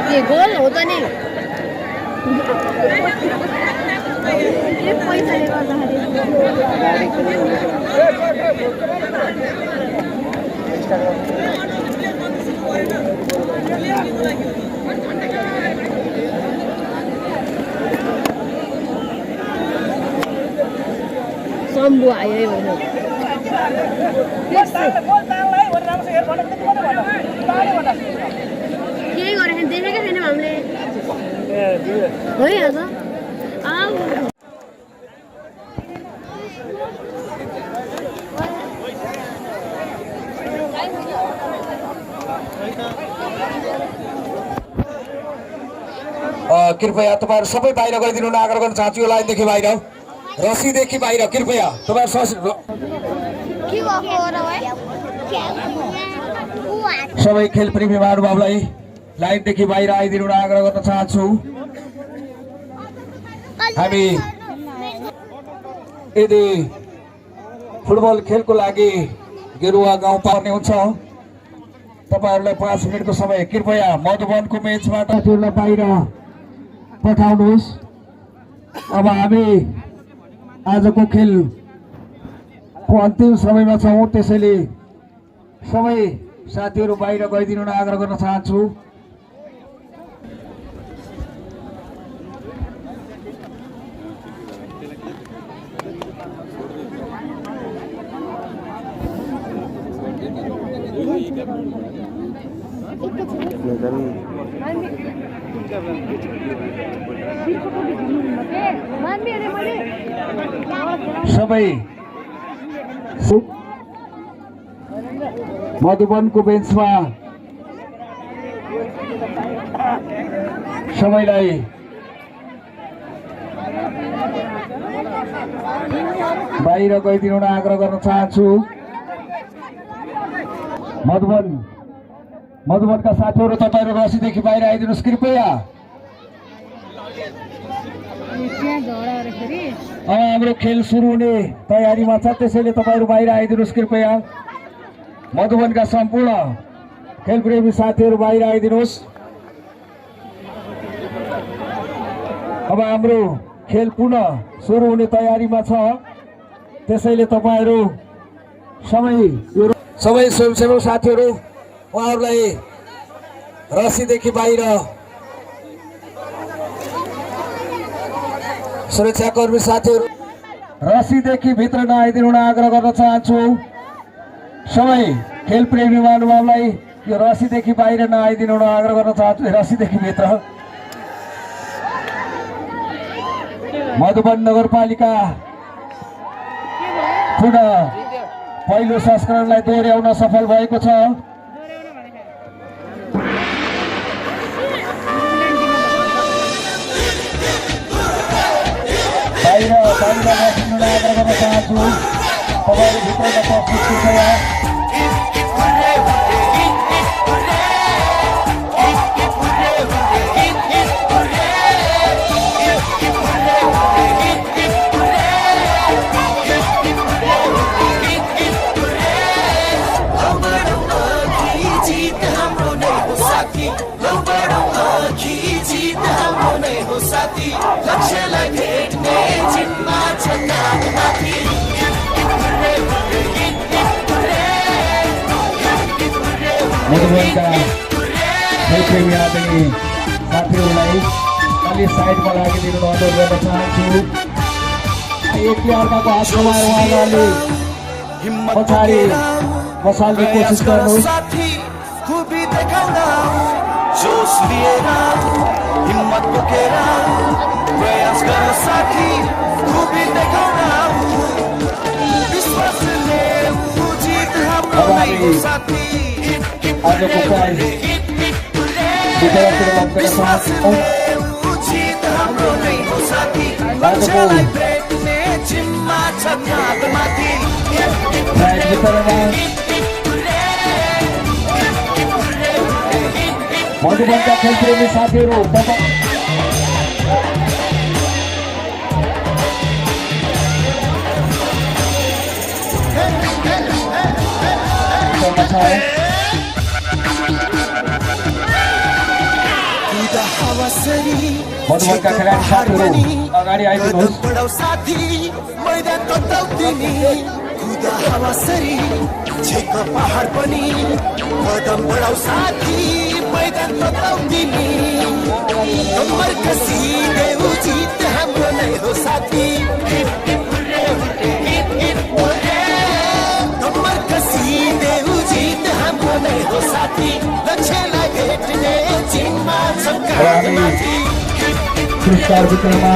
ये गोल होता नहीं ये पैसा ले सम्बु आयो है भन्नु केही गरेको देखेकै छैनौँ हामीले भइहाल्छ कृपया तपाईँहरू सबै बाहिर गइदिनु आग्रह गर्न चाहन्छु। यो लाइनदेखि बाहिर, रस्सीदेखि बाहिर, कृपया तपाईँहरू सबै खेलप्रेमी महानुभावलाई लाइनदेखि बाहिर आइदिनु आग्रह गर्न चाहन्छु। हामी यदि फुटबल खेलको लागि गेरुवा गाउँ पार्ने हुन्छ तपाईँहरूलाई 5 मिनटको समय कृपया मधुबनको मेचबाट बाहिर पठाउनुहोस्। अब हामी आजको खेलको अन्तिम समयमा छौँ, त्यसैले सबै साथीहरू बाहिर गइदिनु आग्रह गर्न चाहन्छु। सबै मधुबनको बेन्चमा सबैलाई बाहिर गइदिनु आग्रह गर्न चाहन्छु। मधुबनका साथीहरू तपाईँहरू रस्सीदेखि बाहिर आइदिनुहोस् कृपया। अब हाम्रो खेल सुरु हुने तयारीमा छ, त्यसैले तपाईँहरू बाहिर आइदिनुहोस् कृपया। मधुबनका सम्पूर्ण खेलप्रेमी साथीहरू बाहिर आइदिनुहोस्। अब हाम्रो खेल पुनः सुरु हुने तयारीमा छ, त्यसैले तपाईँहरू सबै स्वयंसेवक साथीहरू उहाँहरूलाई रस्सीदेखि बाहिर, सुरक्षाकर्मी साथीहरू रस्सीदेखि भित्र नआइदिनु आग्रह गर्न चाहन्छु। सबै खेलप्रेमी महानुभावलाई यो रस्सीदेखि बाहिर नआइदिनु आग्रह गर्न चाहन्छु। रस्सीदेखि भित्र मधुबन नगरपालिका पुनः पहिलो संस्करणलाई दोहोर्याउन सफल भएको छ। बाहिर बसिनु आग्रह गर्न चाहन्छु। तपाईँहरू भित्रका प्रस्तुत कृपया। लक्ष्यलाई भेट्ने चिन्मा छ काममाथि मधुबनका खेलप्रेमी आदरणीय साथीहरूलाई अलि साइडमा लागिदिनु अनुरोध गर्न चाहन्छु। एक अर्काको हात समाएर उहाँहरूले हिम्मत पछाडि बसाल्ने कोसिस गर्नुहोस्। साथी खुबी देखाउन जोस लिएर हिम्मत बोकेर प्रयास गर साथी खुबी देखाउन विश्वासले जित हाम्रो नै हो साथी आजको प्राइज विद्यार्थीले मन गर्न चाहन्छु। जित हाम्रो नै हो साथी लक्ष्यलाई भेट्ने जिम्मा छ काँधमाथि प्राइज वितरणमा मधुबनका खेलप्रेमी साथीहरू मधुबनका खेलाडी साथीहरू अगाडि आइदिनुहोस्। साथी मैदान तताउ तिमी कुदा हावासरी छेक पहाड पनि कदम बढाउ साथी मैदान तताउ तिमी कम्मर कसिने उचित हाम्रो नै हो साथी कम्मर कसिने उचित हाम्रो नै हो साथी लक्ष्यलाई भेट्ने जिम्मा छ काँधमाथि पुरस्कार वितरणमा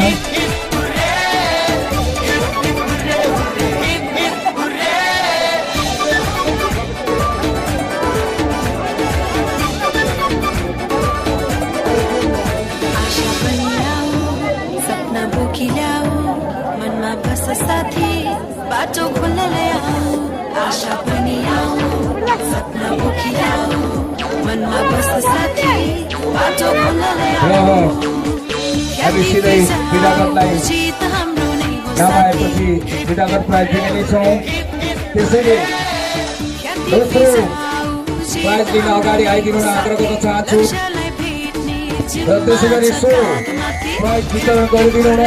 मनमा बस साथी बाटो खोल्नलाई आऊ आशा पनि आऊ सपना बोकिलाऊ मनमा बस साथी बाटो खोल्नलाई आऊ हामी सिधै विधागतलाई नभएपछि विधागत प्राइज दिने छौँ। त्यसैले दोस्रो प्राइज लिन अगाडि आइदिनु आग्रह गर्न चाहन्छु र त्यसै गरी सो प्राइज वितरण गरिदिनु न।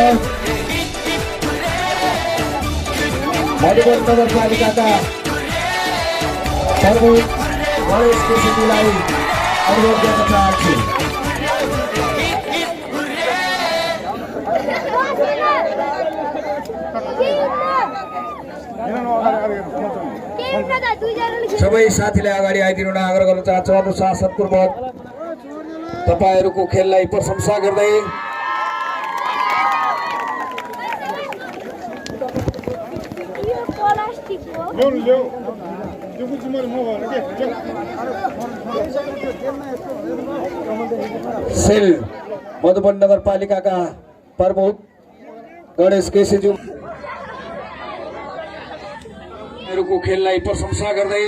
मधुबन नगरपालिकाका प्रमुख गणेश केसीजीलाई अनुरोध गर्न चाहन्छु। सबै साथीलाई अगाडि आइदिनु न आग्रह गर्न चाहन्छु। अनुशासनपूर्वक तपाईहरूको खेललाई प्रशंसा गर्दै सेल मधुबन नगरपालिकाका प्रमुख गणेश केसीज्यू को खेललाई प्रशंसा गर्दै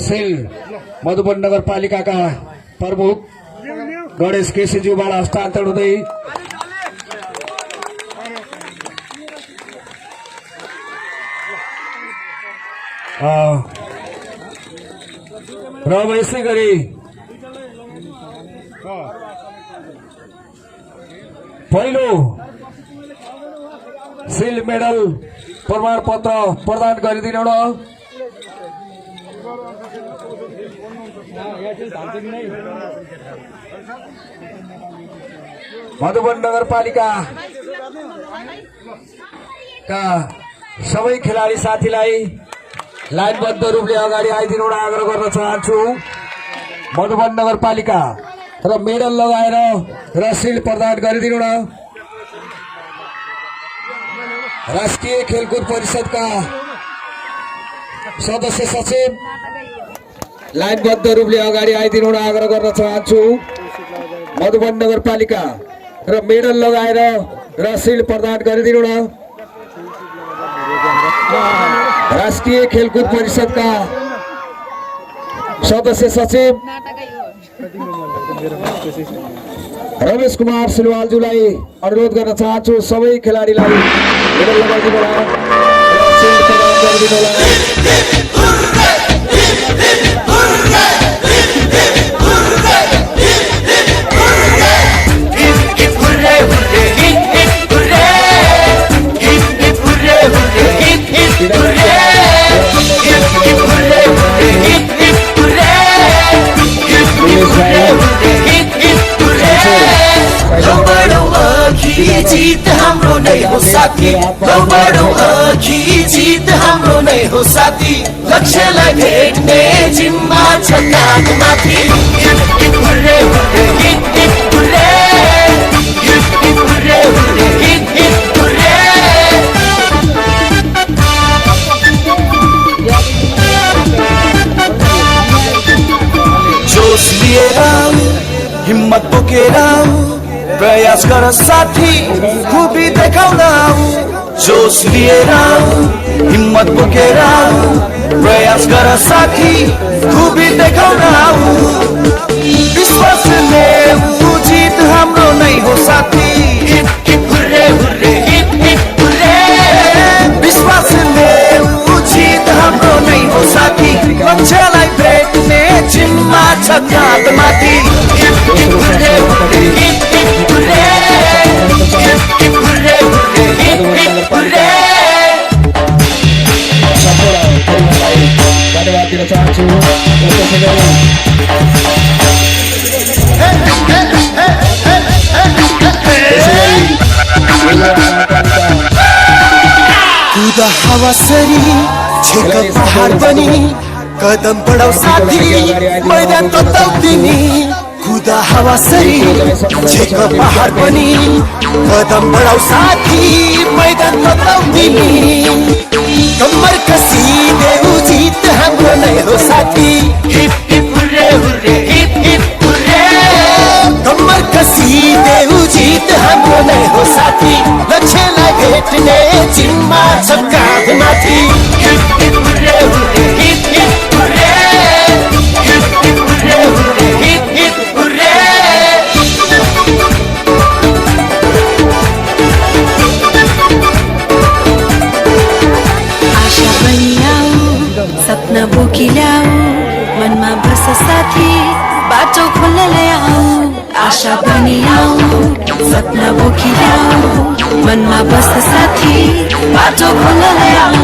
सेल मधुबन नगरपालिकाका प्रमुख गणेश केसीज्यूबाट हस्तान्तरण हुँदै र अब यसै गरी पहिलो सिल्ड मेडल प्रमाणपत्र प्रदान गरिदिनु न। मधुबन नगरपालिका का सबै खेलाडी साथीलाई लाइनबद्ध रूपले अगाडि आइदिनु आग्रह गर्न चाहन्छु। मधुबन नगरपालिका र मेडल लगाएर र सिल्ड प्रदान गरिदिनु न। राष्ट्रिय खेलकुद परिषदका सदस्य सचिव लाइनबद्ध रूपले अगाडि आइदिनु आग्रह गर्न चाहन्छु। मधुबन नगरपालिका र मेडल लगाएर र सिल्ड प्रदान गरिदिनु न। राष्ट्रिय खेलकुद परिषदका सदस्य सचिव रमेश कुमार सिलवालज्यूलाई अनुरोध गर्न चाहन्छु सबै खेलाडीलाई मेडल लगाइदिनु होला र सिल्ड प्रदान गरिदिनु होला। Hurray, hurray, hurray, hurray, hurray, hurray, hurray, hurray, hurray, जीत हाम्रो नै हो साथी बढौँ अघि जीत हाम्रो नै हो साथी लक्ष्यलाई भेट्ने जिम्मा छ काँधमाथि hit hurray hurray hit hit hurray hit hit hurray hurray hit hit hurray जोश लिएर हिम्मत बोकेर प्रयास गर साथी खुबी देखाउँदा जोश लिएर हिम्मत बोकेर प्रयास गर साथी खुबी देखाउँदा विश्वासले जित हाम्रो नै हो साथी hit hit hurray hurray hit hit hurray विश्वासले जित हाम्रो नै हो साथी लक्ष्यलाई भेट्ने जिम्मा छ काँधमाथि hit hit hurray hurray hit hit hurray hit hit hurray hurray hit hit hurray धन्यवाद दिन चाहन्छु। खुदा हावा सरी छेक पहाड बनी कदम बढाऊ साथी मैदान तताउ तिमी खुदा हावा सरी छेक पहाड बनी कदम बढाऊ साथी मैदान तताउ तिमी कम्मर कसिदेऊ जित हाम्रो नै हो साथी hit hit hurray hurray hit hit hurray कम्मर कसिदेऊ जित हाम्रो नै हो साथी लक्ष्यलाई भेट्ने जिम्मा छ काँधमाथि hit hit hurray hurray hit hit hurray hit hit hurray hurray hit hit hurray आशा बनियाऊ सपना बोकिल्याऊ मनमा बस साथी बाटो खोल्न ल्याऊ आशा बनियाऊ सपना बोकिल्याऊ मनमा बस साथी बाटो खोल्न ल्याऊ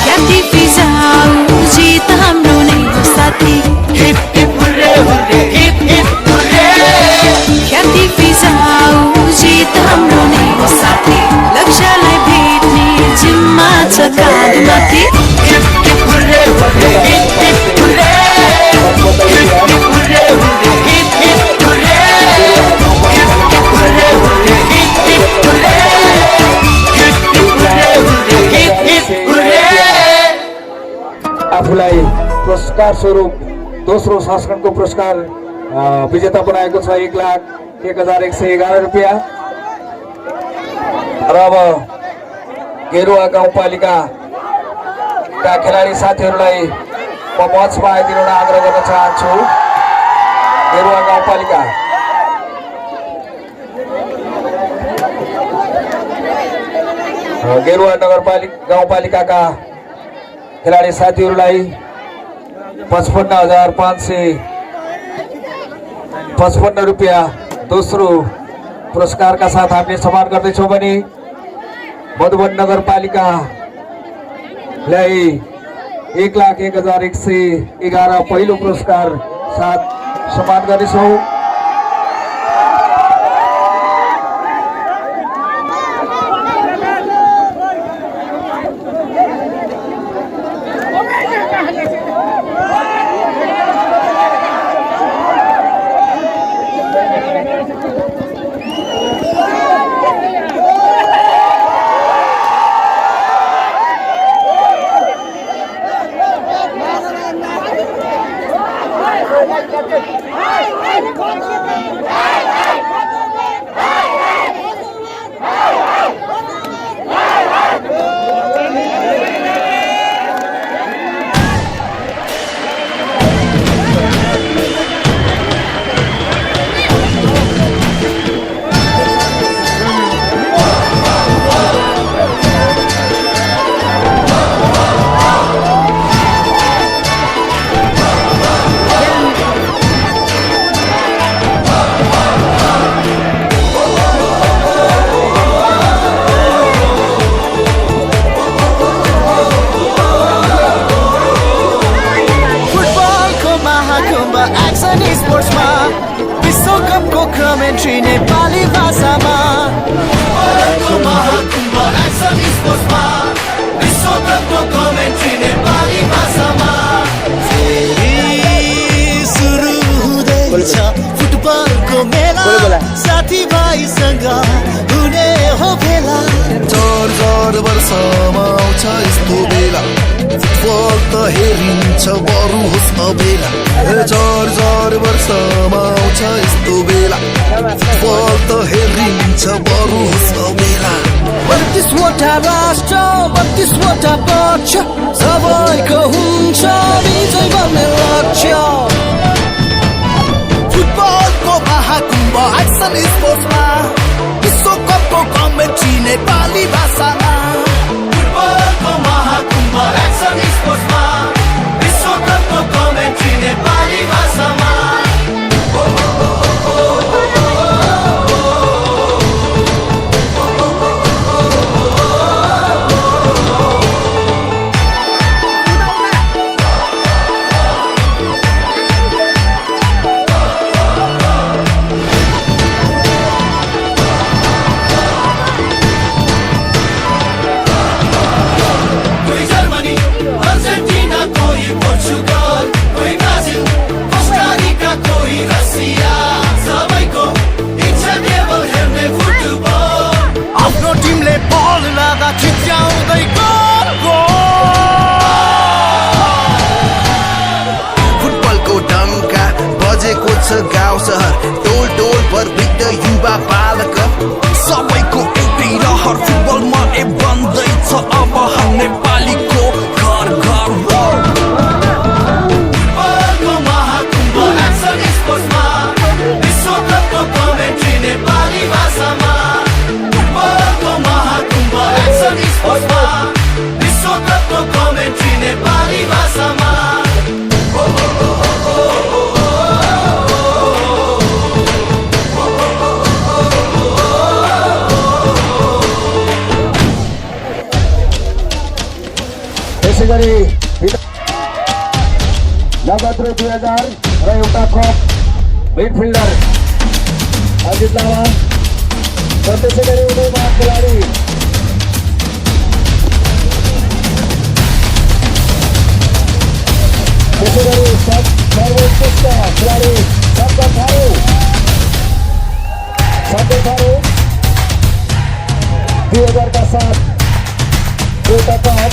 ख्याति फिजाऊ जित हाम्रो नै हो साथी hit hit hurray hurray hit hit hurray ख्याति फिजाऊ जित हाम्रो नै हो साथी लक्ष्यलाई भेट्ने जिम्मा छ काँधमाथि hit hit hurray hurray hit hit hurray hit hit hurray hurray hit hit hurray hit hit hurray hurray hit hit hurray hit hit hurray hurray hit hit hurray आफूलाई पुरस्कार स्वरूप दोस्रो संस्करणको पुरस्कार विजेता बनाएको छ 1,01,111 रुपियाँ। र अब गेरुवा गाउँपालिकाका खेलाडी साथीहरूलाई म मञ्चमा आइदिन आग्रह गर्न चाहन्छु। गेरुवा गाउँपालिका गेरुवा गाउँपालिकाका खेलाडी साथीहरूलाई 55,555 रुपियाँ दोस्रो पुरस्कारका साथ हामीले सम्मान गर्दैछौँ भने मधुबन नगरपालिकालाई 1,01,111 पहिलो पुरस्कार साथ सम्मान गर्नेछौँ। विश्वकपको कमेन्ट्री नेपाली भाषामा फुटबलको महाकुम्भ एक्सन स्पोर्ट्समा विश्वकपको कमेन्ट्री नेपाली भाषामा सुरु हुँदैछ फुटबलको मेला साथीभाइसँग हुने हो भेला जर वर्षमा आउँछ यस्तो बेला फुटबल त हेरिन्छ बरु होस् अबेला जर वर्षमा आउँछ यस्तो बेला फुटबल त हेरिन्छ बरु होस् अबेला 32वटा राष्ट्र 32वटा पक्ष सबैको हुन्छ विजय बन्ने लक्ष्य फुटबलको महाकुम्भ एक्सन स्पोर्ट्समा विश्वकपको कमेन्ट्री नेपाली भाषामा फुटबलको महाकुम्भ एक्सन स्पोर्ट्समा विश्वकपको कमेन्ट्री नेपाली भाषामा फुटबलको डङ्का बजेको छ गाउँ सहर टोल टोल पर वृद्ध युवा बालक सबैको एउटै रहर फुटबलमा ए बन्दैछ अब हम नेपालीको घर घर फुटबलको महाकुम्भ एक्सन स्पोर्ट्समा विश्वकपको कमेन्ट्री नेपाली भाषामा फुटबलको महाकुम्भ एक्सन स्पोर्ट्समा विश्वकपको कमेन्ट्री नेपाली भाषामा यसै गरी नवरात्र 2000 र एउटा कप मिडफिल्डर अजित लामा र त्यसै गरी उदयमान खेलाडी त्यसै गरी सर्वोत्कृष्ट खेलाडी शङ्कर थारू 2000 का साथ एउटा कप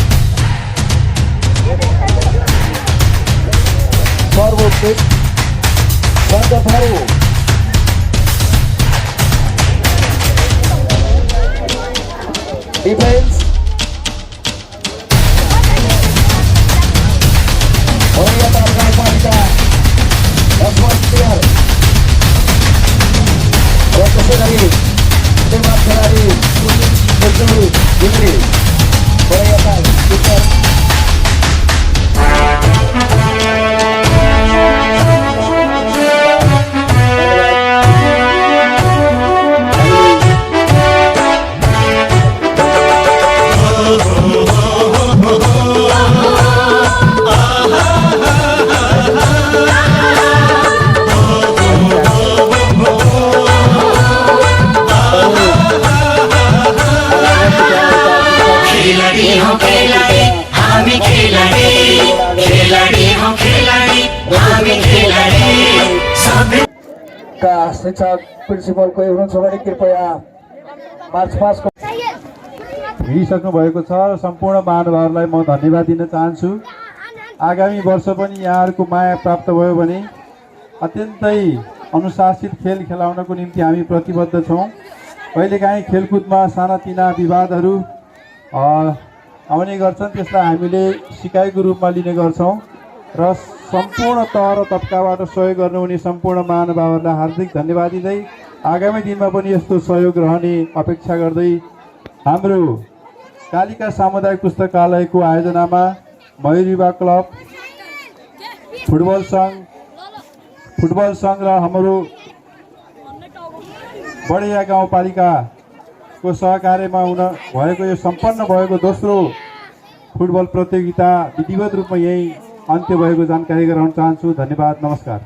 सर्वोत्कृष्ट शङ्कर थारू डिफेन्स नगरपालिका लक्ष्मण प्लेयर र त्यसै गरी निर्माण खेलाडी डिग्री का शिक्षक प्रिन्सिपल कोही हुनुहुन्छ भने कृपया मार्च पास्टको हिँडिसक्नु भएको छ र सम्पूर्ण महानुभावहरूलाई म धन्यवाद दिन चाहन्छु। आगामी वर्ष पनि यहाँहरूको माया प्राप्त भयो भने अत्यन्तै अनुशासित खेल खेलाउनको निम्ति हामी प्रतिबद्ध छौँ। कहिलेकाहीँ खेलकुदमा सानातिना विवादहरू आउने गर्छन्, त्यसलाई हामीले सिकाइको रूपमा लिने गर्छौँ र सम्पूर्ण तह र तबकाबाट सहयोग गर्नुहुने सम्पूर्ण महानुभावहरूलाई हार्दिक धन्यवाद दिँदै आगामी दिनमा पनि यस्तो सहयोग रहने अपेक्षा गर्दै हाम्रो कालिका सामुदायिक पुस्तकालयको आयोजनामा मयूर युवा क्लब, फुटबल सङ्घ र हाम्रो बढिया गाउँपालिकाको सहकार्यमा हुन भएको यो सम्पन्न भएको दोस्रो फुटबल प्रतियोगिता विधिवत रूपमा यही अन्त्य भएको जानकारी गराउन चाहन्छु। धन्यवाद, नमस्कार।